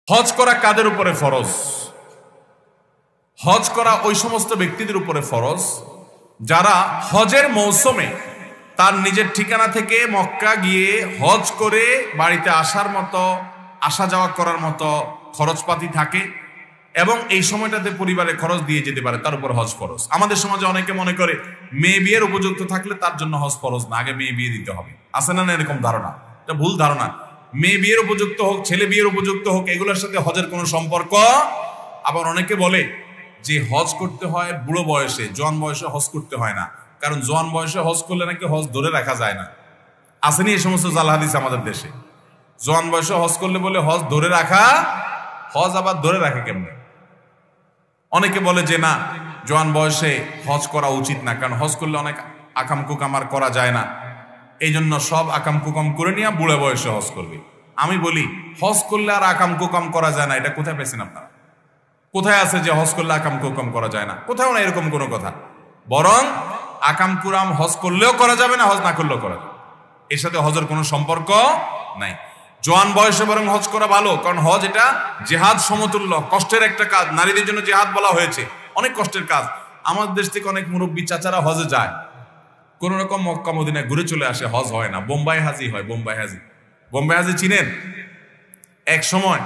হজ করা কাদের উপরে ফরজ? হজ করা ওই সমস্ত ব্যক্তিদের উপরে ফরজ যারা হজের মৌসুমে তার নিজের ঠিকানা থেকে মক্কা গিয়ে হজ করে বাড়িতে আসার মতো, আসা যাওয়া করার মতো খরচপাতি থাকে এবং এই সময়টাতে পরিবারে খরচ দিয়ে যেতে পারে, তার উপর হজ ফরজ। আমাদের সমাজে অনেকে মনে করে মেয়ে বিয়ের উপযুক্ত থাকলে তার জন্য হজ ফরজ না, আগে মেয়ে বিয়ে দিতে হবে। আছে না এরকম ধারণা? এটা ভুল ধারণা। মেয়ে বিয়ের উপযুক্ত হোক, ছেলে বিয়ের উপযুক্ত হোক, এগুলোর সাথে হজের কোনো সম্পর্ক। আবার অনেকে বলে যে হজ করতে হয় বুড়ো বয়সে, জোয়ান বয়সে হজ করতে হয় না, কারণ জোয়ান বয়সে হজ করলে নাকি হজ ধরে রাখা যায় না। আসেনি এই সমস্ত জাল হাদিস আমাদের দেশে? জোয়ান বয়সে হজ করলে বলে হজ ধরে রাখা, হজ আবার ধরে রাখে কেমনে? অনেকে বলে যে না, জোয়ান বয়সে হজ করা উচিত না, কারণ হজ করলে অনেক আকাম কুকাম আর করা যায় না, এই জন্য সব আকাম কুকাম করে নিয়ে বুড়ো বয়সে হজ করবে। আমি বলি হজ করলে আর আকাম কুকাম করা যায় না, এটা কোথায় পেয়েছেন আপনারা? কোথায় আছে যে হজ করলে আকাম কুকাম করা যায় না? কোথাও না এরকম কোনো কথা। বরং আকাম কুরাম হজ করলেও করা যাবে না, হজ না করলেও করা যাবে, এর সাথে হজের কোনো সম্পর্ক নাই। জোয়ান বয়সে বরং হজ করা ভালো, কারণ হজ এটা জেহাদ সমতুল্য, কষ্টের একটা কাজ। নারীদের জন্য জেহাদ বলা হয়েছে, অনেক কষ্টের কাজ। আমাদের দেশ থেকে অনেক মুরব্বী চাচারা হজে যায়, কোন রকম মক্কা মদিনায় ঘুরে চলে আসে, হজ হয় না, বোম্বাই হাজি হয়। বোম্বাই হাজি চিনেন? এক সময়